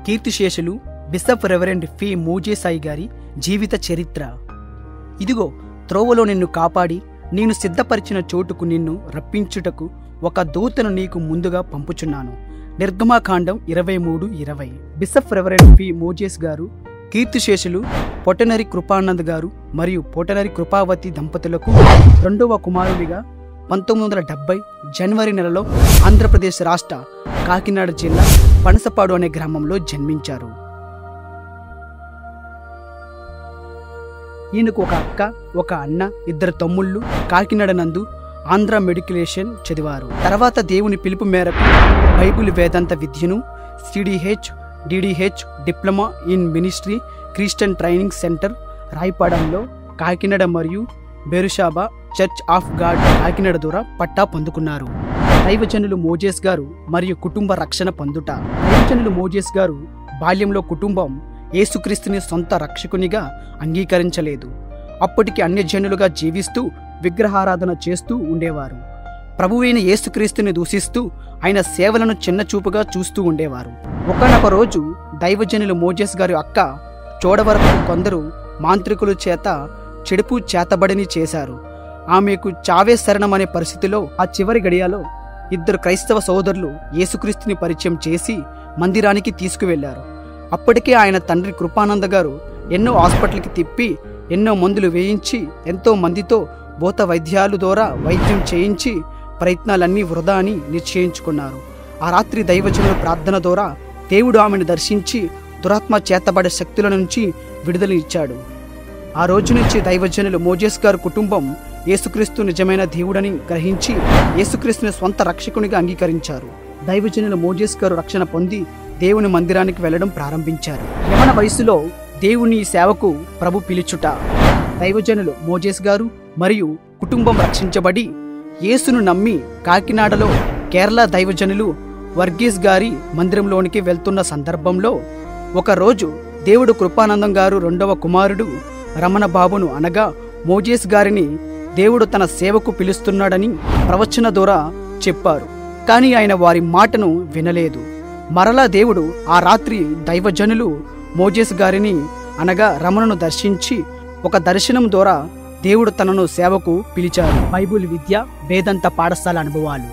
కీర్తిశేషులు bishop reverend ఫి మోజేసాయి గారి జీవిత చరిత్ర. ఇదిగో త్రోవలో నిన్ను కాపాడి నేను సిద్ధపరిచిన చోటుకు నిన్ను రప్పించుటకు ఒక దూతను నీకు ముందుగా పంపుచున్నాను. నిర్గమాకాండం 23:20. బిషప్ రెవరెండ్ ఫి మోజేస్ గారు కీర్తిశేషులు పొటనరి కృపానంద్ గారు మరియు పొటనరి కృపావతి దంపతులకు రెండవ కుమారుడిగా 1970 జనవరి నెలలో ఆంధ్రప్రదేశ్ రాష్ట్ర కాకినాడ జిల్లా పనసపాడు అనే గ్రామంలో జన్మించారు. ఈయనకు ఒక అక్క, ఒక అన్న, 2 తమ్ముళ్ళు కాకినాడ నందు ఆంధ్ర మెడికులేషన్ చదివారు. తర్వాత దేవుని పిలుపు మేరకు బైబిల్ వేదాంత విద్యను CDH, DDH diploma in ministry Christian training centre రాయపాడంలో కాకినాడ మరియు Beersheba church of God Kakinada ద్వారా పట్టా పొందుకున్నారు. దైవజనులు మోజేస్ గారు మరియు కుటుంబ రక్షణ పొందుట. దైవజనులు మోజేస్ గారు బాల్యంలో కుటుంబం యేసుక్రీస్తుని సొంత రక్షకునిగా అంగీకరించలేదు. అప్పటికి అన్యజనులుగా జీవిస్తూ విగ్రహారాధన చేస్తూ ఉండేవారు. ప్రభువైన యేసుక్రీస్తుని దూషిస్తూ ఆయన సేవలను చిన్నచూపుగా చూస్తూ ఉండేవారు. ఒకనొక రోజు దైవజనులు మోజేస్ గారి అక్క చూడవరకు కొందరు మాంత్రికుల చేత చెడుపు చేతబడిని చేశారు. ఆమెకు చావే శరణమనే పరిస్థితిలో ఆ చివరి గడియాలో 2 క్రైస్తవ సోదరులు యేసుక్రీస్తుని పరిచయం చేసి మందిరానికి తీసుకువెళ్లారు. అప్పటికే ఆయన తండ్రి కృపానంద గారు ఎన్నో హాస్పిటల్కి తిప్పి ఎన్నో మందులు వేయించి ఎంతో మందితో భూత వైద్యాల ద్వారా వైద్యం చేయించి ప్రయత్నాలన్నీ వృధా అని నిశ్చయించుకున్నారు. ఆ రాత్రి దైవజనుల ప్రార్థన ద్వారా దేవుడు ఆమెను దర్శించి దురాత్మ చేతబడే శక్తుల నుంచి విడుదల ఇచ్చాడు. ఆ రోజు నుంచి దైవజనులు మోజేస్ గారి కుటుంబం యేసుక్రీస్తు నిజమైన దేవుడని గ్రహించి యేసుక్రీస్తుని స్వంత రక్షకునిగా అంగీకరించారు. దైవజనులు మోజేస్ గారు రక్షణ పొంది దేవుని మందిరానికి వెళ్లడం ప్రారంభించారు. యవన వయసులో దేవుని సేవకు ప్రభు పిలుచుట. దైవజనులు మోజేస్ గారు మరియు కుటుంబం రక్షించబడి యేసును నమ్మి కాకినాడలో కేరళ దైవజనులు వర్గీస్ గారి మందిరంలోనికి వెళ్తున్న సందర్భంలో ఒకరోజు దేవుడు కృపానందం గారు 2వ కుమారుడు రమణ బాబును అనగా మోజేస్ గారిని దేవుడు తన సేవకు పిలుస్తున్నాడని ప్రవచన ద్వారా చెప్పారు. కానీ ఆయన వారి మాటను వినలేదు. మరలా దేవుడు ఆ రాత్రి దైవజనులు మోజేస్ గారిని అనగా రమణను దర్శించి ఒక దర్శనం ద్వారా దేవుడు తనను సేవకు పిలిచారు. బైబిల్ విద్య, వేదాంత పాఠశాల అనుభవాలు.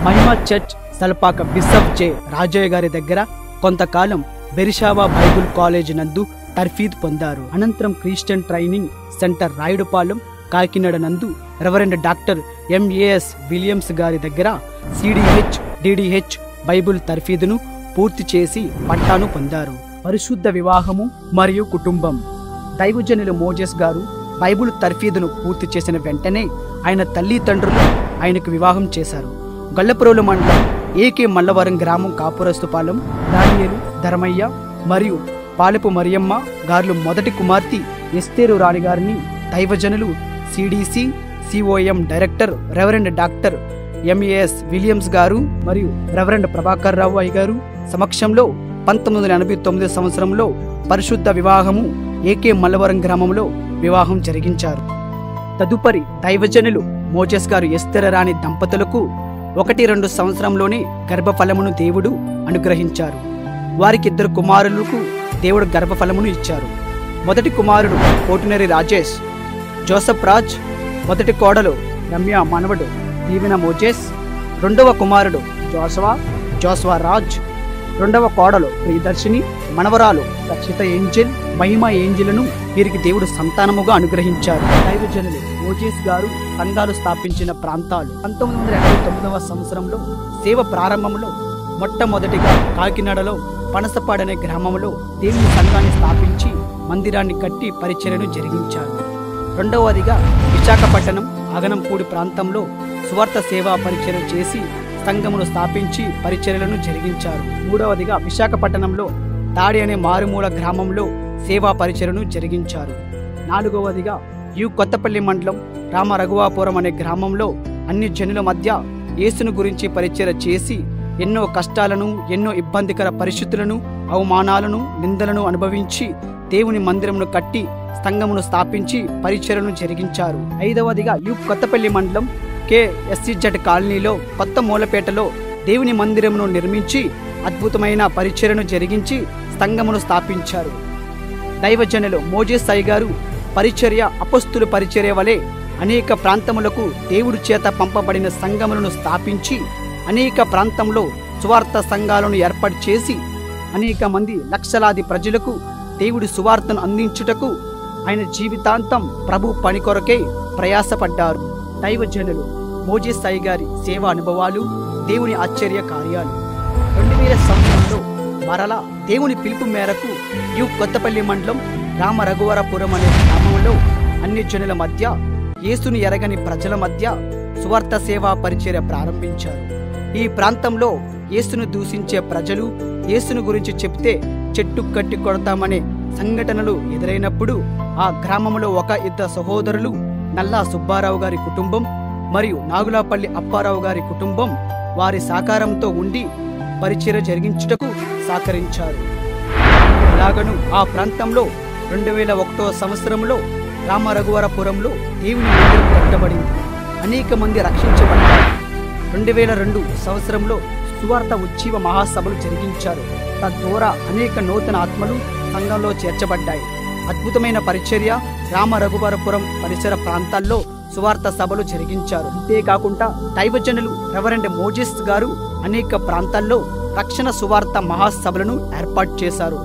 మహిమా చర్చ్ సల్పాక బిషప్ జె రాజయ్య గారి దగ్గర కొంతకాలం బెరిషాబా బైబిల్ కాలేజ్ నందు తర్ఫీద్ పొందారు. అనంతరం Christian training centre Rayudupalem Kakinada నందు రెవరెండ్ డాక్టర్ ఎంఏఎస్ విలియమ్స్ గారి దగ్గర సిడిహెచ్, డిడిహెచ్ బైబిల్ తర్ఫీదును పూర్తి చేసి పట్టాను పొందారు. పరిశుద్ధ వివాహము మరియు కుటుంబం. దైవజనులు మోజేస్ గారు బైబిల్ తర్ఫీదును పూర్తి చేసిన వెంటనే ఆయన తల్లిదండ్రులు ఆయనకు వివాహం చేశారు. గొల్లపురోలు మండలం ఏకే మల్లవరం గ్రామం కాపురస్తుపాలెం దానియేలు, ధర్మయ్య మరియు పాలెపు మరియమ్మ గారు మొదటి కుమార్తె ఎస్తేరు రాణి గారిని దైవజనులు CDC COM director reverend doctor MAS Williams గారు మరియు రెవరెండ్ ప్రభాకర్ రావు అయ్య గారు సమక్షంలో 1989 సంవత్సరంలో పరిశుద్ధ వివాహము ఏకే మల్లవరం గ్రామంలో వివాహం జరిగించారు. తదుపరి దైవజనులు మోజేస్ గారు ఎస్తేరు రాణి దంపతులకు 1-2 సంవత్సరంలోనే గర్భఫలమును దేవుడు అనుగ్రహించారు. వారికి 2 కుమారులకు దేవుడు గర్భఫలమును ఇచ్చారు. మొదటి కుమారుడు కోటినరి రాజేష్ జోసఫ్ రాజ్, మొదటి కోడలు రమ్య మనవడు దీవెన మోజేస్, 2వ కుమారుడు జోస్వా రాజ్, 2వ కోడలు ప్రియదర్శిని, మనవరాలు రక్షిత ఏంజెల్, మహిమ ఏంజెలను వీరికి దేవుడు సంతానముగా అనుగ్రహించారు. దైవజనులు మోజేస్ గారు సంఘాలు స్థాపించిన ప్రాంతాలు. 1989వ సంవత్సరంలో సేవ ప్రారంభంలో మొట్టమొదటిగా కాకినాడలో పనసపాడనే గ్రామంలో దేవుని సంఘాన్ని స్థాపించి మందిరాన్ని కట్టి పరిచర్యను జరిగించారు. 2వదిగా విశాఖపట్నం అగనంపూడి ప్రాంతంలో సువార్త సేవా పరిచర్య చేసి సంఘమును స్థాపించి పరిచర్యలను జరిగించారు. 3వదిగా విశాఖపట్నంలో తాడి అనే మారుమూల గ్రామంలో సేవా పరిచర్యను జరిగించారు. 4వదిగా కొత్తపల్లి మండలం రామరఘువాపురం అనే గ్రామంలో అన్ని జనుల మధ్య యేసును గురించి పరిచర్య చేసి ఎన్నో కష్టాలను, ఎన్నో ఇబ్బందికర పరిస్థితులను, అవమానాలను, నిందలను అనుభవించి దేవుని మందిరమును కట్టి సంఘమును స్థాపించి పరిచర్యను జరిగించారు. 5వదిగా కొత్తపల్లి మండలం KSZ కాలనీలో కొత్త మూలపేటలో దేవుని మందిరమును నిర్మించి అద్భుతమైన పరిచర్యను జరిగించి సంఘమును స్థాపించారు. దైవజనులు మోజెస్ అయ్యగారు పరిచర్య అపొస్తలుల పరిచర్య వలె అనేక ప్రాంతములకు దేవుడి చేత పంపబడిన సంఘములను స్థాపించి అనేక ప్రాంతంలో సువార్త సంఘాలను ఏర్పాటు చేసి అనేక మంది లక్షలాది ప్రజలకు దేవుడి సువార్తను అందించుటకు ఆయన జీవితాంతం ప్రభు పని కొరకే ప్రయాసపడ్డారు. దైవజనులు మోజెస్ అయ్యగారి సేవా అనుభవాలు, దేవుని ఆశ్చర్య కార్యాలు. 2000 సంవత్సరంలో మరలా దేవుని పిలుపు మేరకు కొత్తపల్లి మండలం రామరఘువరపురం అనే గ్రామంలో అన్ని జనుల మధ్య, యేసుని ఎరగని ప్రజల మధ్య సువార్త సేవా పరిచర్య ప్రారంభించారు. ఈ ప్రాంతంలో యేసును దూషించే ప్రజలు యేసును గురించి చెప్తే చెట్టు కట్టి కొడతామనే సంఘటనలు ఎదురైనప్పుడు ఆ గ్రామంలో ఇద్దరు సహోదరులు నల్లా సుబ్బారావు గారి కుటుంబం మరియు నాగులాపల్లి అప్పారావు గారి కుటుంబం వారి సహకారంతో ఉండి పరిచర్య జరిగించుటకు సహకరించారు. అలాగను ఆ ప్రాంతంలో 2001 సంవత్సరంలో రామరఘువరపురంలో దేవుని మందిరం కట్టబడింది. అనేక మంది రక్షించబడ్డారు. 2002 సంవత్సరంలో సువార్త ఉజ్జీవ మహాసభలు జరిగించారు. తద్వారా అనేక నూతన ఆత్మలు సంఘంలో చేర్చబడ్డాయి. అద్భుతమైన పరిచర్య రామరఘువరపురం పరిసర ప్రాంతాల్లో సువార్త సభలు జరిగించారు. అంతేకాకుండా దైవజనులు రెవరెండ్ మోజెస్ గారు అనేక ప్రాంతాల్లో రక్షణ సువార్త మహాసభలను ఏర్పాటు చేశారు.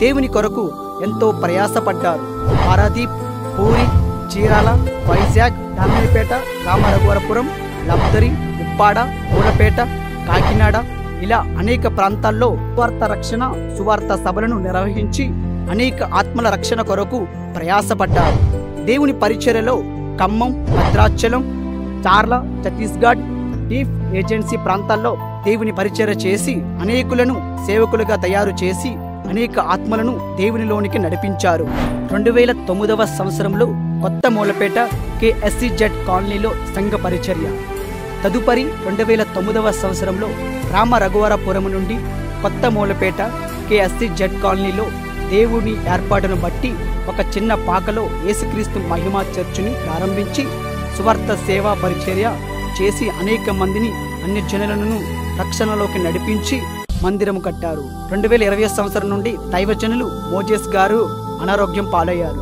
దేవుని కొరకు ఎంతో ప్రయాసపడ్డారు. పారాదీప్, పూరి, చీరాల, వైజాగ్, దామినిపేట, రామరఘువరపురం, లబ్దరి, ఉప్పాడ, మూలపేట, కాకినాడ ఇలా అనేక ప్రాంతాల్లో సువార్త రక్షణ సువార్త సభలను నిర్వహించి అనేక ఆత్మల రక్షణ కొరకు ప్రయాసపడ్డారు. దేవుని పరిచర్యలో ఖమ్మం, భద్రాచలం, చార్ల, ఛత్తీస్గఢ్, టీఫ్ ఏజెన్సీ ప్రాంతాల్లో దేవుని పరిచర్య చేసి అనేకులను సేవకులుగా తయారు చేసి అనేక ఆత్మలను దేవునిలోనికి నడిపించారు. 2009 సంవత్సరంలో కొత్త మూలపేట KSCZ కాలనీలో సంఘ పరిచర్య. తదుపరి 2009 సంవత్సరంలో రామరఘువరపురం నుండి కొత్త మూలపేట KSCZ కాలనీలో దేవుని ఏర్పాటును బట్టి ఒక చిన్న పాకలో యేసుక్రీస్తు మహిమా చర్చిని ప్రారంభించి సువార్త సేవా పరిచర్య చేసి అనేక మందిని అన్ని జనులను రక్షణలోకి నడిపించి మందిరం కట్టారు. 2020 సంవత్సరం నుండి దైవజనులు మోజెస్ గారు అనారోగ్యం పాలయ్యారు.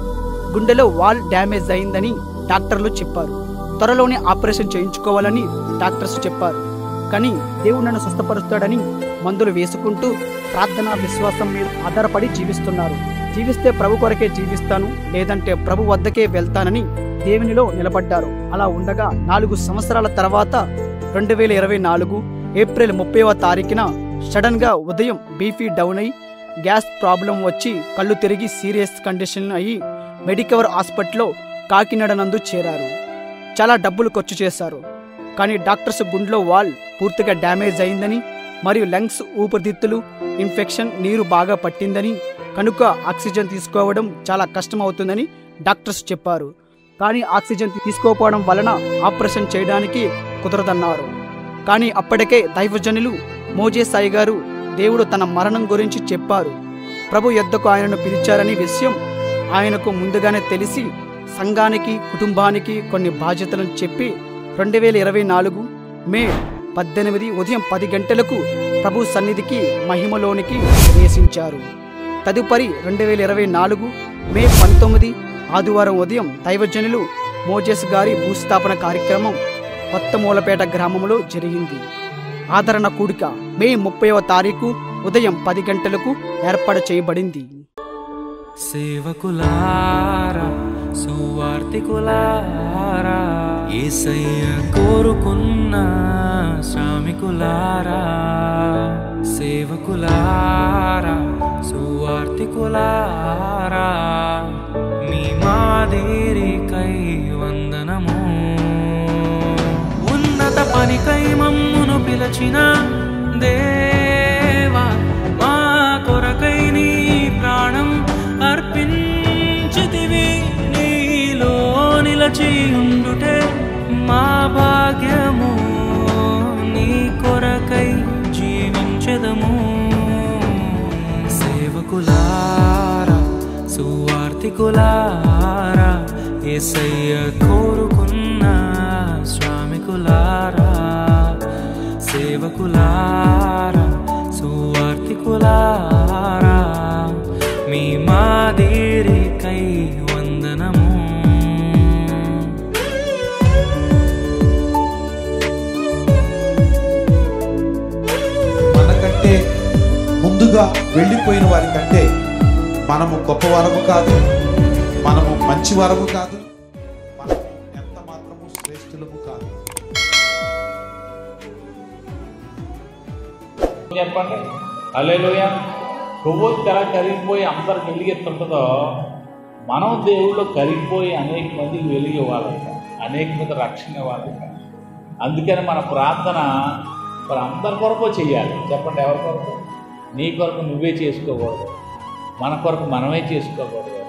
గుండెలో వాల్ డ్యామేజ్ అయిందని డాక్టర్లు చెప్పారు. త్వరలోనే ఆపరేషన్ చేయించుకోవాలని డాక్టర్స్ చెప్పారు. కానీ దేవుడు నన్ను స్వస్థపరుస్తాడని మందులు వేసుకుంటూ ప్రార్థన విశ్వాసం మీద ఆధారపడి జీవిస్తున్నారు. జీవిస్తే ప్రభు కొరకే జీవిస్తాను, లేదంటే ప్రభు వద్దకే వెళ్తానని దేవునిలో నిలబడ్డారు. అలా ఉండగా 4 సంవత్సరాల తర్వాత 2024 ఏప్రిల్ 30వ తారీఖున సడన్ గా ఉదయం బీపీ డౌన్ అయి గ్యాస్ ప్రాబ్లం వచ్చి కళ్ళు తిరిగి సీరియస్ కండిషన్ అయ్యి మెడికవర్ హాస్పిటల్లో కాకినాడ నందు చేరారు. చాలా డబ్బులు ఖర్చు చేశారు. కానీ డాక్టర్స్ గుండెలో వాల్ పూర్తిగా డ్యామేజ్ అయిందని మరియు లంగ్స్ ఊపిరితిత్తులు ఇన్ఫెక్షన్ నీరు బాగా పట్టిందని కనుక ఆక్సిజన్ తీసుకోవడం చాలా కష్టం అవుతుందని డాక్టర్స్ చెప్పారు. కానీ ఆక్సిజన్ తీసుకోకపోవడం వలన ఆపరేషన్ చేయడానికి కుదరదన్నారు. కానీ అప్పటికే దైవజనులు మోజెస్ అయ్యగారు దేవుడు తన మరణం గురించి చెప్పారు. ప్రభు యొద్దకు ఆయనను పిలిచారని విషయం ఆయనకు ముందుగానే తెలిసి సంఘానికి కుటుంబానికి కొన్ని బాధ్యతలను చెప్పి 2024 మే 18 ఉదయం 10 గంటలకు ప్రభు సన్నిధికి మహిమలోనికి ప్రవేశించారు. తదుపరి 2024 మే 19 ఆదివారం ఉదయం దైవజనులు మోజెస్ గారి భూస్థాపన కార్యక్రమం కొత్త మూలపేట గ్రామంలో జరిగింది. ఆదరణ కూడిక మే 30వ తారీఖు ఉదయం 10 గంటలకు ఏర్పాటు చేయబడింది. సేవకులారా, సువార్తికులారా, యేసయ్య కోరుకున్న శ్రామికులారా, సేవకులారా, సువార్తికులారా, మీ మాదిరికై వందనము. ఉన్నత పనికై మమ్మును పిలచిన దేవా, మా కొరకై నీ ప్రాణం అర్పించితివి. నీలో నిలచి ఉండుటే మా భాగ్యము, నీ కొరకై జీవించెదము. సేవకులారా, సువార్తికులారా, యేసయ్య కోరుకున్న శ్రామికులారా, సేవకులారా, సువార్తికులారా, కృపకై వందనము. మనకంటే ముందుగా వెళ్ళిపోయిన వారి కంటే మనము గొప్పవారము కాదు, మనము మంచివారము కాదు, మనం ఎంత మాత్రము శ్రేష్ఠులము కాదు. చెప్పండి హల్లెలూయా. కొవ్వొత్తి ఎలా కరిగిపోయి అందరికి వెలిగెత్తుంటుందో మనం దేవుళ్ళు కరిగిపోయి అనేక మందికి వెలుగు ఇవ్వాలంట, అనేక మంది రక్షణ ఇవ్వాలంట. అందుకని మన ప్రార్థన మరి అందరి కొరకు చేయాలి. చెప్పండి ఎవరి కొరకు? నీ కొరకు నువ్వే చేసుకోకూడదు, మన కొరకు మనమే చేసుకోకూడదు.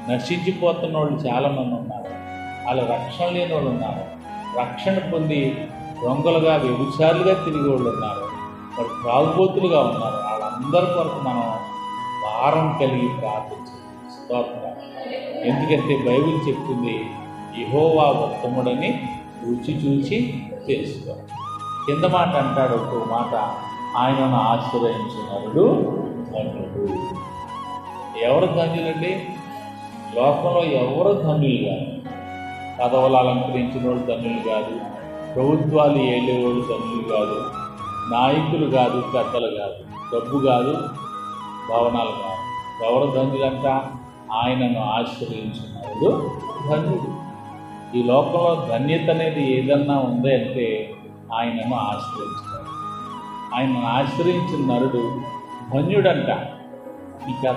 నశించిపోతున్న వాళ్ళు చాలామంది ఉన్నారు, వాళ్ళు రక్షణ లేని వాళ్ళు ఉన్నారు, రక్షణ పొంది దొంగలుగా వ్యభిచారులుగా తిరిగి వాళ్ళు ఉన్నారు, మరి త్రాగుబోతులుగా ఉన్నారు. వాళ్ళందరి కొరకు మనం భారం కలిగి ప్రార్థించాలి. స్తోత్రం. ఎందుకంటే బైబిల్ చెప్తుంది యెహోవా ఉత్తముడని రుచి చూసి తెలుసుకో. కింద మాట అంటాడు ఒక మాట, ఆయనను ఆశ్రయించినరుడు ధన్యుడు. ఎవరు ధన్యులండి? లోకంలో ఎవరు ధన్యులు కాదు. పదవులు అలంకరించిన వాళ్ళు ధన్యులు కాదు, ప్రభుత్వాలు ఏలేవాళ్ళు ధన్యులు కాదు, నాయకులు కాదు, పెద్దలు కాదు, డబ్బు కాదు, భవనాలు కాదు. ఎవరు ధన్యులంట? ఆయనను ఆశ్రయించినరుడు ధన్యుడు. ఈ లోకంలో ధన్యత అనేది ఏదన్నా ఉంది అంటే ఆయనను ఆశ్రయించాడు. ఆయనను ఆశ్రయించిన నరుడు ధన్యుడంట. ఇక